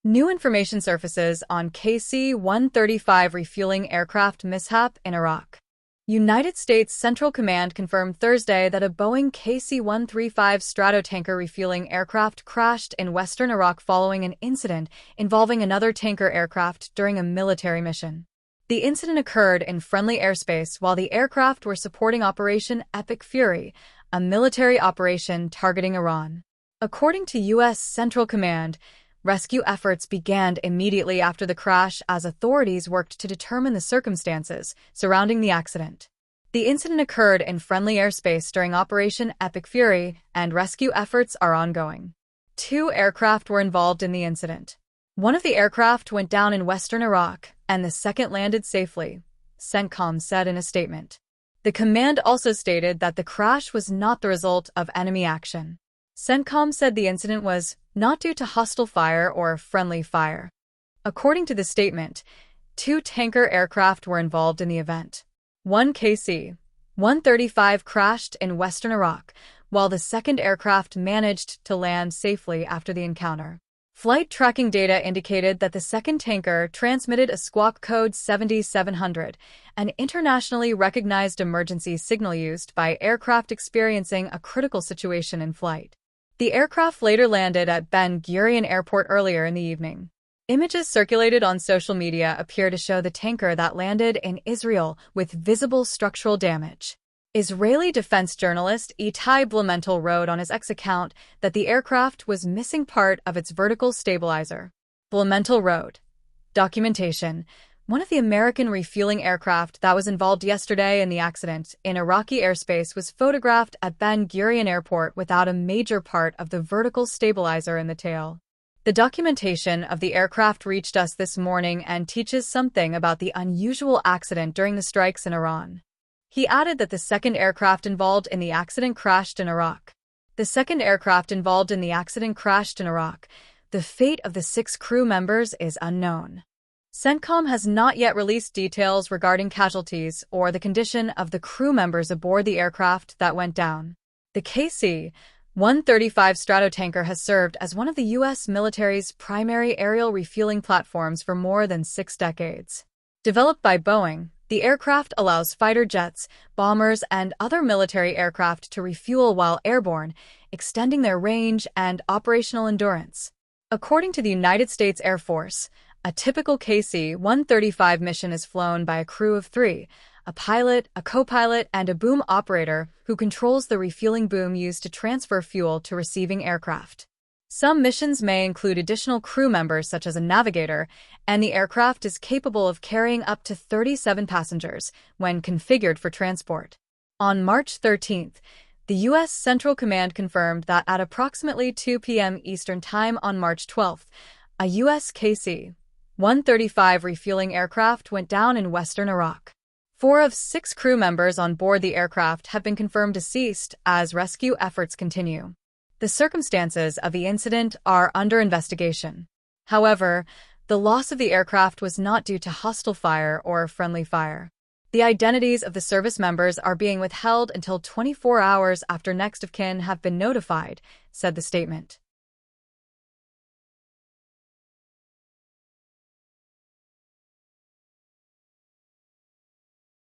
New information surfaces on KC-135 refueling aircraft mishap in Iraq. United States Central Command confirmed Thursday that a Boeing KC-135 Stratotanker refueling aircraft crashed in western Iraq following an incident involving another tanker aircraft during a military mission. The incident occurred in friendly airspace while the aircraft were supporting Operation Epic Fury, a military operation targeting Iran. According to U.S. Central Command, rescue efforts began immediately after the crash as authorities worked to determine the circumstances surrounding the accident. The incident occurred in friendly airspace during Operation Epic Fury, and rescue efforts are ongoing. 2 aircraft were involved in the incident. One of the aircraft went down in western Iraq, and the second landed safely, CENTCOM said in a statement. The command also stated that the crash was not the result of enemy action. CENTCOM said the incident was not due to hostile fire or friendly fire. According to the statement, 2 tanker aircraft were involved in the event. One KC-135 crashed in western Iraq, while the second aircraft managed to land safely after the encounter. Flight tracking data indicated that the second tanker transmitted a squawk code 7700, an internationally recognized emergency signal used by aircraft experiencing a critical situation in flight. The aircraft later landed at Ben Gurion Airport earlier in the evening. Images circulated on social media appear to show the tanker that landed in Israel with visible structural damage. Israeli defense journalist Itai Blumenthal wrote on his X account that the aircraft was missing part of its vertical stabilizer. Blumenthal wrote, "Documentation. One of the American refueling aircraft that was involved yesterday in the accident in Iraqi airspace was photographed at Ben Gurion Airport without a major part of the vertical stabilizer in the tail. The documentation of the aircraft reached us this morning and teaches something about the unusual accident during the strikes in Iran." He added that the second aircraft involved in the accident crashed in Iraq. The fate of the 6 crew members is unknown. CENTCOM has not yet released details regarding casualties or the condition of the crew members aboard the aircraft that went down. The KC-135 Stratotanker has served as one of the U.S. military's primary aerial refueling platforms for more than 6 decades. Developed by Boeing, the aircraft allows fighter jets, bombers, and other military aircraft to refuel while airborne, extending their range and operational endurance. According to the United States Air Force, a typical KC-135 mission is flown by a crew of 3, a pilot, a co-pilot, and a boom operator who controls the refueling boom used to transfer fuel to receiving aircraft. Some missions may include additional crew members such as a navigator, and the aircraft is capable of carrying up to 37 passengers when configured for transport. On March 13th, the U.S. Central Command confirmed that at approximately 2 p.m. Eastern Time on March 12th, a U.S. KC-135 refueling aircraft went down in western Iraq. 4 of 6 crew members on board the aircraft have been confirmed deceased as rescue efforts continue. The circumstances of the incident are under investigation. However, the loss of the aircraft was not due to hostile fire or friendly fire. The identities of the service members are being withheld until 24 hours after next of kin have been notified, said the statement.